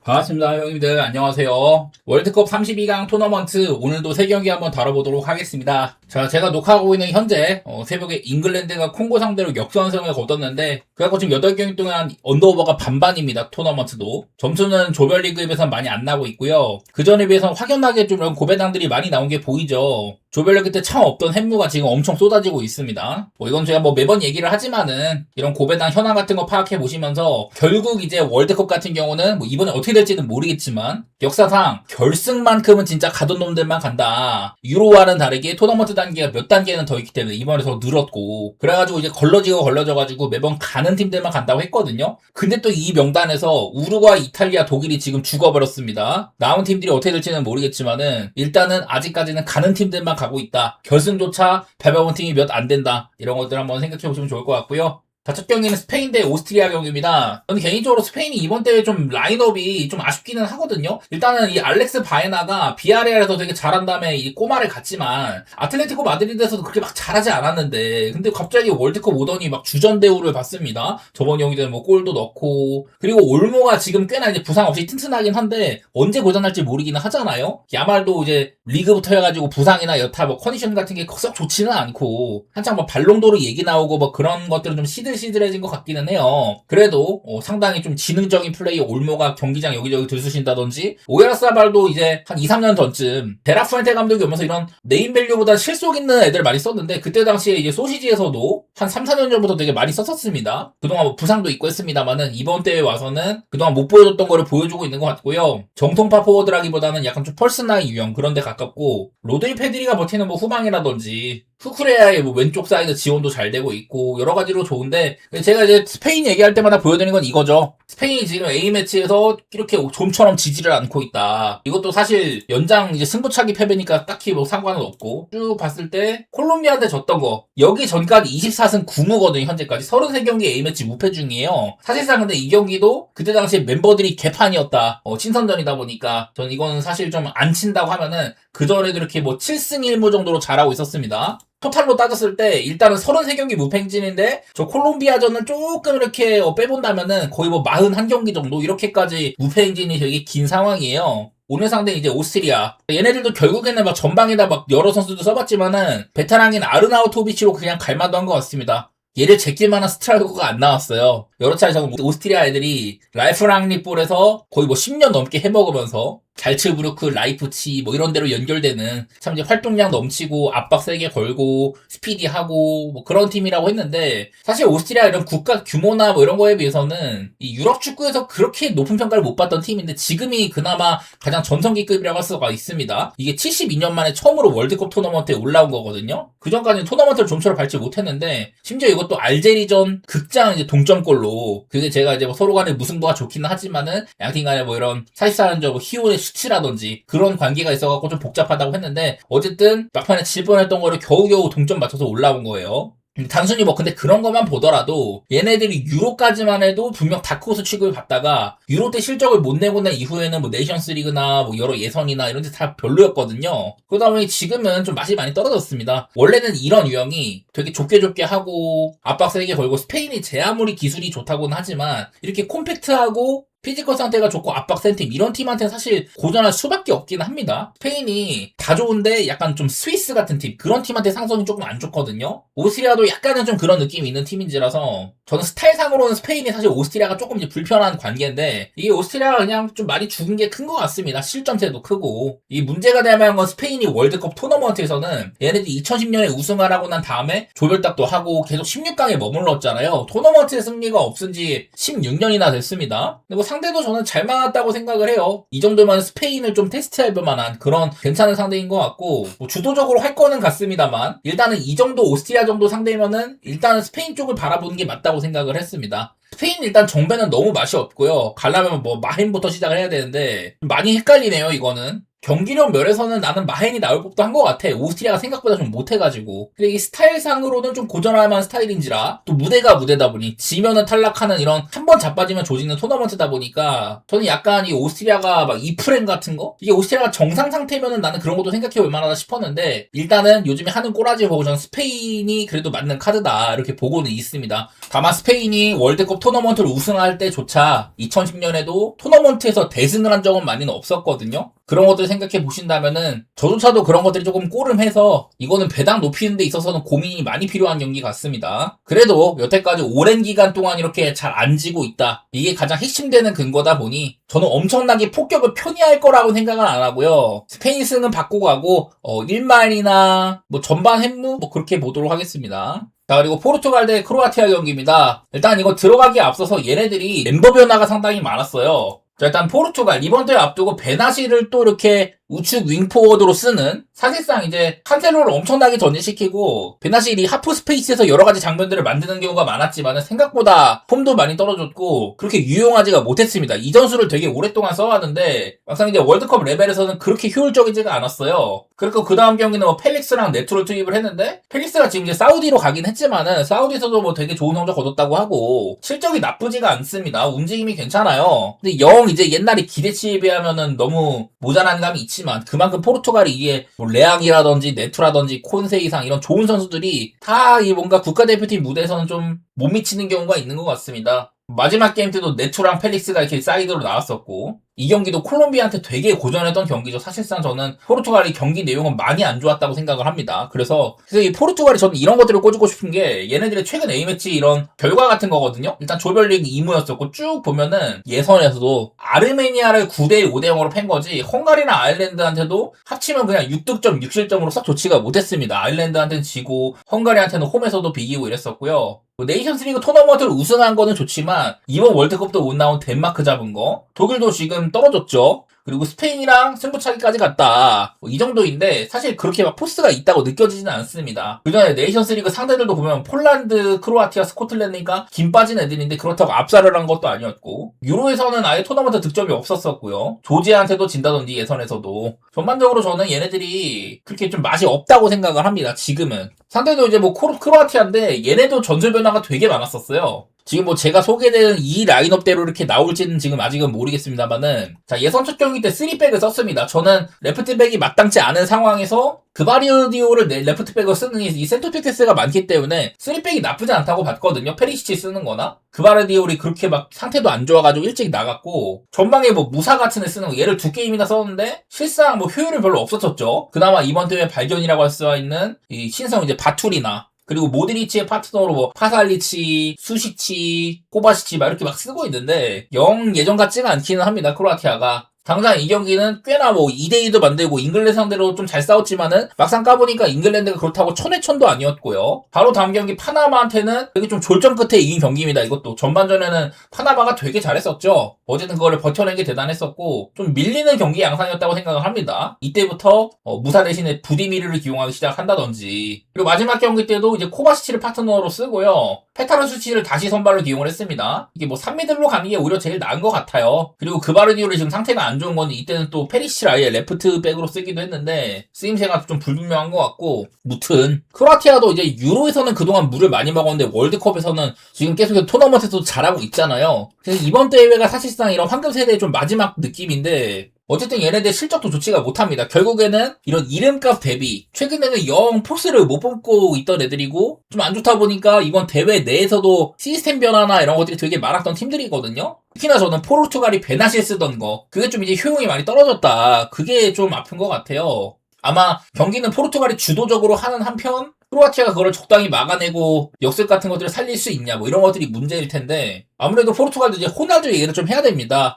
반갑습니다, 형님들. 안녕하세요. 월드컵 32강 토너먼트 오늘도 3경기 한번 다뤄보도록 하겠습니다. 자, 제가 녹화하고 있는 현재 새벽에 잉글랜드가 콩고 상대로 역전승을 거뒀는데 그래갖고 지금 8경기 동안 언더오버가 반반입니다. 토너먼트도. 점수는 조별리그에 비해서 많이 안 나고 있고요. 그전에 비해서 확연하게 좀 이런 고배당들이 많이 나온 게 보이죠. 조별리그 때 참 없던 햄무가 지금 엄청 쏟아지고 있습니다. 이건 제가 매번 얘기를 하지만은 이런 고배당 현황 같은 거 파악해 보시면서 결국 이제 월드컵 같은 경우는 이번에 어떻게 될지는 모르겠지만 역사상 결승만큼은 진짜 가던 놈들만 간다. 유로와는 다르게 토너먼트 단계가 몇 단계는 더 있기 때문에 이번에 더 늘었고 그래가지고 이제 걸러져가지고 매번 가는 팀들만 간다고 했거든요. 근데 또 이 명단에서 우루과이, 이탈리아, 독일이 지금 죽어버렸습니다. 남은 팀들이 어떻게 될지는 모르겠지만은 일단은 아직까지는 가는 팀들만 가고 있다. 결승조차 밟아본 팀이 몇 안 된다. 이런 것들 한번 생각해 보시면 좋을 것 같고요. 자, 첫 경기는 스페인 대 오스트리아 경기입니다. 저는 개인적으로 스페인이 이번 대회 좀 라인업이 좀 아쉽기는 하거든요. 일단은 이 알렉스 바에나가 비아레알에서 되게 잘한 다음에 이 꼬마를 갔지만 아틀레티코 마드리드에서도 그렇게 막 잘하지 않았는데 근데 갑자기 월드컵 오더니 막 주전 대우를 받습니다. 저번 경기에는 골도 넣고 그리고 올모가 지금 꽤나 이제 부상 없이 튼튼하긴 한데 언제 고장날지 모르기는 하잖아요. 야말도 이제 리그부터 해가지고 부상이나 여타 컨디션 같은 게 썩 좋지는 않고 한창 발롱도르 얘기 나오고 그런 것들은 좀 시들시들해진 것 같기는 해요. 그래도 상당히 좀 지능적인 플레이 올모가 경기장 여기저기 들쑤신다든지 오야라사발도 이제 한 2, 3년 전쯤 데라푸엔테 감독이 오면서 이런 네임밸류보다 실속 있는 애들 많이 썼는데 그때 당시에 이제 소시지에서도 한 3, 4년 전부터 되게 많이 썼었습니다. 그동안 부상도 있고 했습니다만은 이번 대회 와서는 그동안 못 보여줬던 거를 보여주고 있는 것 같고요. 정통파 포워드라기보다는 약간 좀 펄스나이 유형 그런 데 가깝고 로드리 페드리가 버티는 후방이라든지 후크레아의 왼쪽 사이드 지원도 잘 되고 있고 여러 가지로 좋은데 제가 이제 스페인 얘기할 때마다 보여드리는 건 이거죠. 스페인이 지금 A매치에서 이렇게 좀처럼 지지를 않고 있다. 이것도 사실 연장 이제 승부차기 패배니까 딱히 상관은 없고 쭉 봤을 때 콜롬비아한테 졌던 거 여기 전까지 24승 9무거든요. 현재까지 33경기 A매치 무패 중이에요. 사실상 근데 이 경기도 그때 당시에 멤버들이 개판이었다. 친선전이다 보니까 전 이거는 사실 좀 안 친다고 하면은 그전에도 이렇게 7승 1무 정도로 잘하고 있었습니다. 토탈로 따졌을 때 일단은 33경기 무패행진인데 저 콜롬비아전을 조금 이렇게 빼본다면은 거의 41경기 정도 이렇게까지 무패행진이 되게 긴 상황이에요. 오늘 상대는 이제 오스트리아. 얘네들도 결국에는 전방에다 여러 선수도 써봤지만은 베테랑인 아르나우토비치로 그냥 갈만도 한 것 같습니다. 얘를 제낄만한 스트라이커가 안 나왔어요. 여러 차례 오스트리아 애들이 라이프 랑리볼에서 거의 10년 넘게 해먹으면서 잘츠부르크, 라이프치 이런 데로 연결되는 참 이제 활동량 넘치고 압박 세게 걸고 스피디하고 그런 팀이라고 했는데 사실 오스트리아 이런 국가 규모나 이런 거에 비해서는 이 유럽 축구에서 그렇게 높은 평가를 못 받던 팀인데 지금이 그나마 가장 전성기급이라고 할 수가 있습니다. 이게 72년 만에 처음으로 월드컵 토너먼트에 올라온 거거든요. 그전까지는 토너먼트를 좀처럼 밟지 못했는데 심지어 이것도 알제리전 극장 이제 동점골로 그게 제가 이제 서로 간에 무승부가 좋기는 하지만은 양팀 간에 이런 44년전 희혼의 수치라든지 그런 관계가 있어갖고 좀 복잡하다고 했는데 어쨌든 막판에 질 뻔했던 거를 겨우겨우 동점 맞춰서 올라온 거예요. 단순히 근데 그런 것만 보더라도 얘네들이 유로까지만 해도 분명 다크호스 취급을 받다가 유로 때 실적을 못 내고 난 이후에는 네이션스 리그나 여러 예선이나 이런 데 다 별로였거든요. 그러다 보니 지금은 좀 맛이 많이 떨어졌습니다. 원래는 이런 유형이 되게 좁게 하고 압박 세게 걸고 스페인이 제 아무리 기술이 좋다고는 하지만 이렇게 콤팩트하고 피지컬 상태가 좋고 압박 센 팀 이런 팀한테는 사실 고전할 수밖에 없긴 합니다. 스페인이 다 좋은데 약간 좀 스위스 같은 팀 그런 팀한테 상성이 조금 안 좋거든요. 오스트리아도 약간은 좀 그런 느낌이 있는 팀인지라서 저는 스타일상으로는 스페인이 사실 오스트리아가 조금 이제 불편한 관계인데 이게 오스트리아가 그냥 좀 많이 죽은 게 큰 것 같습니다. 실점세도 크고 이 문제가 될 만한 건 스페인이 월드컵 토너먼트에서는 얘네들이 2010년에 우승을 하고 난 다음에 조별답도 하고 계속 16강에 머물렀잖아요. 토너먼트의 승리가 없은 지 16년이나 됐습니다. 근데 상대도 저는 잘 맞았다고 생각을 해요. 이 정도면 스페인을 좀 테스트해볼 만한 그런 괜찮은 상대인 것 같고 주도적으로 할 거는 같습니다만 일단은 이 정도 오스트리아 정도 상대면은 일단은 스페인 쪽을 바라보는 게 맞다고 생각을 했습니다. 스페인 일단 정배는 너무 맛이 없고요. 가려면 마힌부터 시작을 해야 되는데 많이 헷갈리네요 이거는. 경기력 면에서는 나는 마헨이 나올 법도 한 것 같아. 오스트리아가 생각보다 좀 못해가지고. 근데 이 스타일상으로는 좀 고전할 만한 스타일인지라 또 무대가 무대다 보니 지면은 탈락하는 이런 한 번 자빠지면 조지는 토너먼트다 보니까 저는 약간 이 오스트리아가 막 이프렌 같은 거? 이게 오스트리아가 정상 상태면은 나는 그런 것도 생각해 볼 만하다 싶었는데 일단은 요즘에 하는 꼬라지 보고 저는 스페인이 그래도 맞는 카드다 이렇게 보고는 있습니다. 다만 스페인이 월드컵 토너먼트를 우승할 때조차 2010년에도 토너먼트에서 대승을 한 적은 많이는 없었거든요. 그런 것들 생각해 보신다면은 저조차도 그런 것들이 조금 꼬름해서 이거는 배당 높이는 데 있어서는 고민이 많이 필요한 경기 같습니다. 그래도 여태까지 오랜 기간 동안 이렇게 잘 안 지고 있다. 이게 가장 핵심되는 근거다 보니 저는 엄청나게 폭격을 편의할 거라고 생각은 안 하고요. 스페인 승은 받고 가고 1마일이나 뭐 전반 햄무 뭐 그렇게 보도록 하겠습니다. 자, 그리고 포르투갈 대 크로아티아 경기입니다. 일단 이거 들어가기에 앞서서 얘네들이 멤버 변화가 상당히 많았어요. 자, 일단 포르투갈 이번 대회 앞두고 베나시를 또 이렇게 우측 윙포워드로 쓰는 사실상 이제 칸셀로를 엄청나게 전진시키고 베나실이 하프 스페이스에서 여러 가지 장면들을 만드는 경우가 많았지만 생각보다 폼도 많이 떨어졌고 그렇게 유용하지가 못했습니다. 이 전술을 되게 오랫동안 써왔는데 막상 이제 월드컵 레벨에서는 그렇게 효율적이지가 않았어요. 그리고 그 다음 경기는 뭐 펠릭스랑 네투를 투입을 했는데 펠릭스가 지금 이제 사우디로 가긴 했지만은 사우디에서도 뭐 되게 좋은 성적 거뒀다고 하고 실적이 나쁘지가 않습니다. 움직임이 괜찮아요. 근데 영 이제 옛날에 기대치에 비하면은 너무 모자란 감이 있지만 그만큼 포르투갈이 이게 뭐 레앙이라든지 네투라든지 콘세 이상 이런 좋은 선수들이 다 이 뭔가 국가대표팀 무대에서는 좀 못 미치는 경우가 있는 것 같습니다. 마지막 게임 때도 네투랑 펠릭스가 이렇게 사이드로 나왔었고 이 경기도 콜롬비아한테 되게 고전했던 경기죠. 사실상 저는 포르투갈이 경기 내용은 많이 안 좋았다고 생각을 합니다. 그래서 이 포르투갈이 저는 이런 것들을 꽂고 싶은 게 얘네들의 최근 A매치 이런 결과 같은 거거든요. 일단 조별리그 2무였었고 쭉 보면은 예선에서도 아르메니아를 9대 5대 0으로 팬 거지 헝가리나 아일랜드한테도 합치면 그냥 6득점 6실점으로 썩 좋지가 못했습니다. 아일랜드한테는 지고 헝가리한테는 홈에서도 비기고 이랬었고요. 네이션스리그 토너먼트를 우승한 거는 좋지만 이번 월드컵도 못 나온 덴마크 잡은 거 독일도 지금 떨어졌죠. 그리고 스페인이랑 승부차기까지 갔다. 이 정도인데 사실 그렇게 막 포스가 있다고 느껴지지는 않습니다. 그전에 네이션스리그 상대들도 보면 폴란드, 크로아티아, 스코틀랜드니까 김 빠진 애들인데 그렇다고 압살을 한 것도 아니었고 유로에서는 아예 토너먼트 득점이 없었었고요. 조지아한테도 진다든지 예선에서도 전반적으로 저는 얘네들이 그렇게 좀 맛이 없다고 생각을 합니다. 지금은. 상대도 이제 뭐 크로아티아인데 얘네도 전술 변화가 되게 많았었어요. 지금 뭐 제가 소개된 이 라인업대로 이렇게 나올지는 지금 아직은 모르겠습니다만은 자 예선 첫 경기 때 3백을 썼습니다. 저는 레프트백이 마땅치 않은 상황에서 그바리오디오를 레프트백으로 쓰는 이 센터피테스가 많기 때문에 3백이 나쁘지 않다고 봤거든요. 페리시치 쓰는 거나 그바리오디오이 그렇게 막 상태도 안 좋아가지고 일찍 나갔고 전방에 뭐 무사 같은 애 쓰는 거 얘를 2게임이나 썼는데 실상 뭐 효율이 별로 없었었죠. 그나마 이번 대회 발견이라고 할 수 있는 이 신성 이제 바툴이나 그리고 모드리치의 파트너로 뭐 파살리치, 수시치, 코바시치 막 이렇게 막 쓰고 있는데 영 예전 같지가 않기는 합니다. 크로아티아가. 당장 이 경기는 꽤나 뭐 2대2도 만들고 잉글랜드 상대로 좀 잘 싸웠지만은 막상 까보니까 잉글랜드가 그렇다고 천회천도 아니었고요. 바로 다음 경기 파나마한테는 되게 좀 졸전 끝에 이긴 경기입니다. 이것도 전반전에는 파나마가 되게 잘했었죠. 어쨌든 그거를 버텨낸 게 대단했었고 좀 밀리는 경기 양상이었다고 생각을 합니다. 이때부터 무사 대신에 부디미르를 기용하기 시작한다든지 그리고 마지막 경기 때도 이제 코바시치를 파트너로 쓰고요. 페타르수치를 다시 선발로 기용을 했습니다. 이게 뭐 3미들로 가는 게 오히려 제일 나은 것 같아요. 그리고 그바르디오를 지금 상태가 안 좋은 건 이때는 또 페리시치를 아예 레프트백으로 쓰기도 했는데 쓰임새가 좀 불분명한 것 같고 무튼 크로아티아도 이제 유로에서는 그동안 물을 많이 먹었는데 월드컵에서는 지금 계속해서 토너먼트에서도 잘하고 있잖아요. 그래서 이번 대회가 사실상 이런 황금 세대의 좀 마지막 느낌인데 어쨌든 얘네들 실적도 좋지가 못합니다. 결국에는 이런 이름값 대비 최근에는 영 포스를 못 뽑고 있던 애들이고 좀 안 좋다 보니까 이번 대회 내에서도 시스템 변화나 이런 것들이 되게 많았던 팀들이거든요. 특히나 저는 포르투갈이 베나실 쓰던 거 그게 좀 이제 효용이 많이 떨어졌다. 그게 좀 아픈 것 같아요. 아마 경기는 포르투갈이 주도적으로 하는 한편 크로아티아가 그걸 적당히 막아내고 역습 같은 것들을 살릴 수 있냐 뭐 이런 것들이 문제일 텐데 아무래도 포르투갈도 이제 호날두 얘기를 좀 해야 됩니다.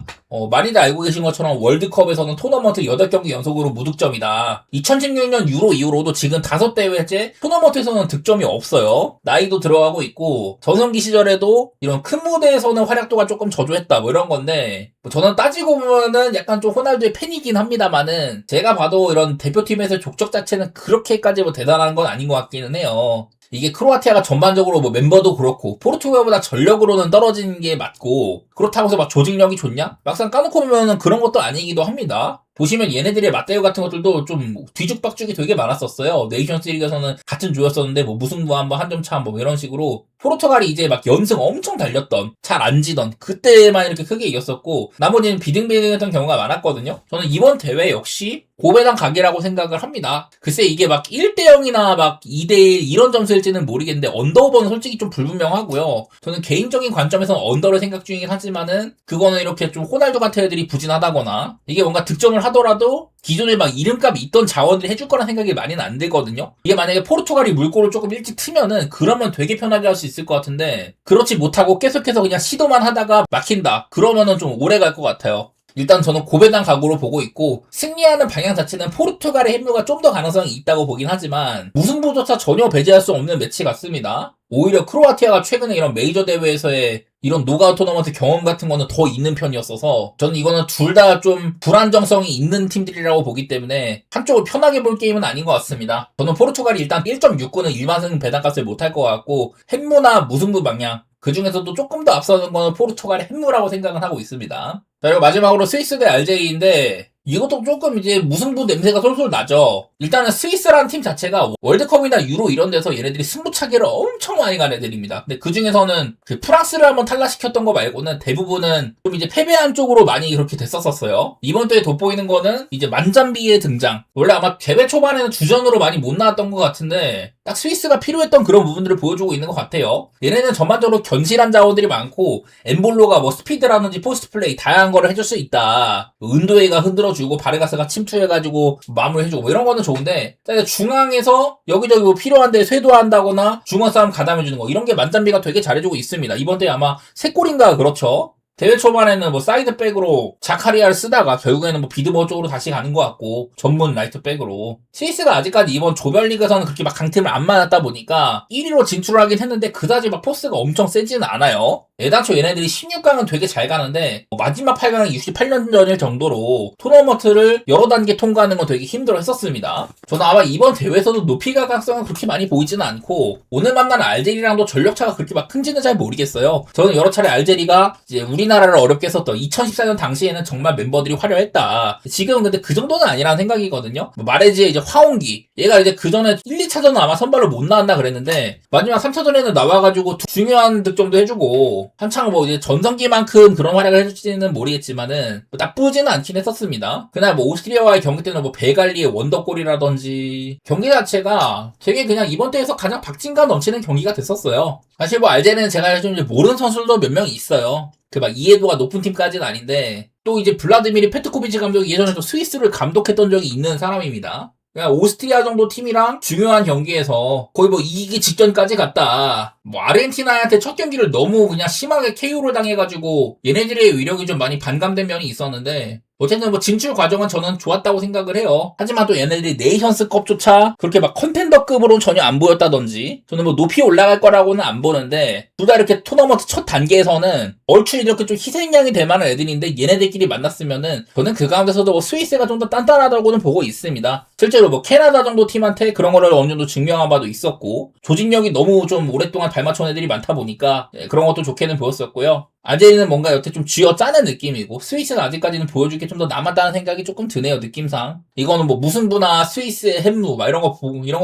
많이들 알고 계신 것처럼 월드컵에서는 토너먼트 8경기 연속으로 무득점이다. 2016년 유로 이후로도 지금 5대회째 토너먼트에서는 득점이 없어요. 나이도 들어가고 있고 전성기 시절에도 이런 큰 무대에서는 활약도가 조금 저조했다 뭐 이런 건데 뭐 저는 따지고 보면은 약간 좀 호날두의 팬이긴 합니다만은 제가 봐도 이런 대표팀에서 족적 자체는 그렇게까지 뭐 대단한 건 아닌 것 같기는 해요. 이게 크로아티아가 전반적으로 뭐 멤버도 그렇고 포르투갈보다 전력으로는 떨어지는 게 맞고 그렇다고 해서 막 조직력이 좋냐? 막상 까놓고 보면은 그런 것도 아니기도 합니다. 보시면 얘네들의 맞대우 같은 것들도 좀 뒤죽박죽이 되게 많았었어요. 네이션스 리그에서는 같은 조였었는데 뭐 무승부 한번 한 점 차 뭐 이런 식으로 포르투갈이 이제 막 연승 엄청 달렸던 잘 안 지던 그때만 이렇게 크게 이겼었고 나머지는 비등비등했던 경우가 많았거든요. 저는 이번 대회 역시 고배당 각이라고 생각을 합니다. 글쎄 이게 막 1대0이나 막 2대1 이런 점수일지는 모르겠는데 언더오버는 솔직히 좀 불분명하고요. 저는 개인적인 관점에서는 언더를 생각 중이긴 하지만은 그거는 이렇게 좀 호날두 같은 애들이 부진하다거나 이게 뭔가 득점을 하더라도 기존에 막 이름값이 있던 자원들이 해줄 거란 생각이 많이는 안 들거든요. 이게 만약에 포르투갈이 물꼬를 조금 일찍 트면은 그러면 되게 편하게 할 수 있을 것 같은데 그렇지 못하고 계속해서 그냥 시도만 하다가 막힌다. 그러면은 좀 오래 갈 것 같아요. 일단 저는 고배당 각오로 보고 있고 승리하는 방향 자체는 포르투갈의 합류가 좀 더 가능성이 있다고 보긴 하지만 무승부조차 전혀 배제할 수 없는 매치 같습니다. 오히려 크로아티아가 최근에 이런 메이저 대회에서의 이런 노가웃 토너먼트 경험 같은 거는 더 있는 편이었어서 저는 이거는 둘 다 좀 불안정성이 있는 팀들이라고 보기 때문에 한쪽을 편하게 볼 게임은 아닌 것 같습니다. 저는 포르투갈이 일단 1.69는 일반승 배당값을 못할 것 같고 햄무나 무승부 방향 그 중에서도 조금 더 앞서는 거는 포르투갈의 햄무라고 생각을 하고 있습니다. 자, 그리고 마지막으로 스위스 대 알제리인데 이것도 조금 이제 무승부 냄새가 솔솔 나죠. 일단은 스위스라는 팀 자체가 월드컵이나 유로 이런 데서 얘네들이 승부차기를 엄청 많이 간 애들입니다. 근데 그 중에서는 그 프랑스를 한번 탈락시켰던 거 말고는 대부분은 좀 이제 패배한 쪽으로 많이 그렇게 됐었어요. 이번 대회 돋보이는 거는 이제 만잠비의 등장. 원래 아마 대회 초반에는 주전으로 많이 못 나왔던 것 같은데 딱 스위스가 필요했던 그런 부분들을 보여주고 있는 것 같아요. 얘네는 전반적으로 견실한 자원들이 많고 엠볼로가 뭐 스피드라든지 포스트 플레이 다양한 거를 해줄 수 있다. 은도에가 흔들어주고 바르가스가 침투해가지고 마무리해주고 뭐 이런 거는 좋은데 중앙에서 여기저기 뭐 필요한데 쇄도한다거나 중원 싸움 가담해주는 거 이런 게 만잠비가 되게 잘해주고 있습니다. 이번 대회 아마 3골인가 그렇죠. 대회 초반에는 뭐 사이드백으로 자카리아를 쓰다가 결국에는 뭐 비드버 쪽으로 다시 가는 것 같고 전문 라이트백으로 스위스가 아직까지 이번 조별리그에서는 그렇게 막 강팀을 안 만났다 보니까 1위로 진출하긴 했는데 그다지 막 포스가 엄청 세지는 않아요. 애당초 얘네들이 16강은 되게 잘 가는데 마지막 8강이 68년 전일 정도로 토너먼트를 여러 단계 통과하는 건 되게 힘들어 했었습니다. 저는 아마 이번 대회에서도 높이 갈 가능성은 그렇게 많이 보이지는 않고 오늘 만나는 알제리랑도 전력차가 그렇게 막 큰지는 잘 모르겠어요. 저는 여러 차례 알제리가 이제 우리나라를 어렵게 했었던 2014년 당시에는 정말 멤버들이 화려했다. 지금은 근데 그 정도는 아니라는 생각이거든요. 뭐 마레지의 이제 화홍기 얘가 이제 그 전에 1, 2차전은 아마 선발로 못 나왔나 그랬는데 마지막 3차전에는 나와가지고 중요한 득점도 해주고 한창 뭐 이제 전성기만큼 그런 활약을 해줄지는 모르겠지만은 뭐 나쁘지는 않긴 했었습니다. 그날 뭐 오스트리아와의 경기 때는 뭐 베갈리의 원더골이라든지 경기 자체가 되게 그냥 이번 대회에서 가장 박진감 넘치는 경기가 됐었어요. 사실 뭐 알제리는 제가 좀 이제 모르는 선수들도 몇 명 있어요. 그 막 이해도가 높은 팀까지는 아닌데 또 이제 블라드미르 페트코비치 감독이 예전에 또 스위스를 감독했던 적이 있는 사람입니다. 그냥 오스트리아 정도 팀이랑 중요한 경기에서 거의 뭐 이기기 직전까지 갔다. 뭐 아르헨티나한테 첫 경기를 너무 그냥 심하게 KO를 당해가지고 얘네들의 위력이 좀 많이 반감된 면이 있었는데 어쨌든 뭐 진출 과정은 저는 좋았다고 생각을 해요. 하지만 또 얘네들이 네이션스컵조차 그렇게 막 컨텐더급으로 전혀 안 보였다든지 저는 뭐 높이 올라갈 거라고는 안 보는데 둘 다 이렇게 토너먼트 첫 단계에서는 얼추 이렇게 좀 희생양이 될 만한 애들인데 얘네들끼리 만났으면은 저는 그 가운데서도 뭐 스위스가 좀 더 단단하다고는 보고 있습니다. 실제로 뭐 캐나다 정도 팀한테 그런 거를 어느 정도 증명한 바도 있었고 조직력이 너무 좀 오랫동안 닮아쳐온 애들이 많다 보니까 그런 것도 좋게는 보였었고요. 알제리는 뭔가 여태 좀 쥐어 짜는 느낌이고 스위스는 아직까지는 보여줄 게 좀 더 남았다는 생각이 조금 드네요. 느낌상 이거는 뭐 무승부나 스위스의 햄무 막 이런 거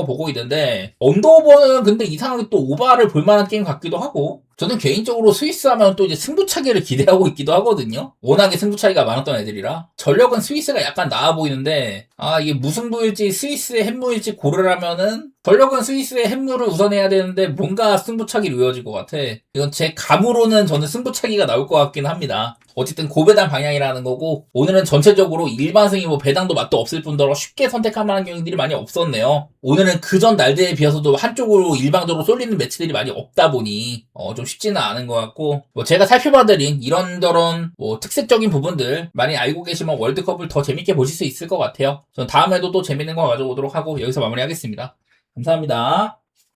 보고 있는데 언더오버는 근데 이상하게 또 오바를 볼만한 게임 같기도 하고 저는 개인적으로 스위스 하면 또 이제 승부차기를 기대하고 있기도 하거든요. 워낙에 승부차기가 많았던 애들이라 전력은 스위스가 약간 나아 보이는데 이게 무승부일지 스위스의 햄무일지 고르라면은 전력은 스위스의 햄무를 우선해야 되는데 뭔가 승부차기로 이어질 것 같아. 이건 제 감으로는 저는 승부차기가 나올 것 같긴 합니다. 어쨌든 고배당 방향이라는 거고 오늘은 전체적으로 일반승이 뭐 배당도 맛도 없을 뿐더러 쉽게 선택할 만한 경기들이 많이 없었네요. 오늘은 그전 날들에 비해서도 한쪽으로 일방적으로 쏠리는 매치들이 많이 없다 보니 좀 쉽지는 않은 것 같고 뭐 제가 살펴봐드린 이런저런 뭐 특색적인 부분들 많이 알고 계시면 월드컵을 더 재밌게 보실 수 있을 것 같아요. 전 다음에도 또 재밌는 거 가져오도록 하고 여기서 마무리하겠습니다. 감사합니다.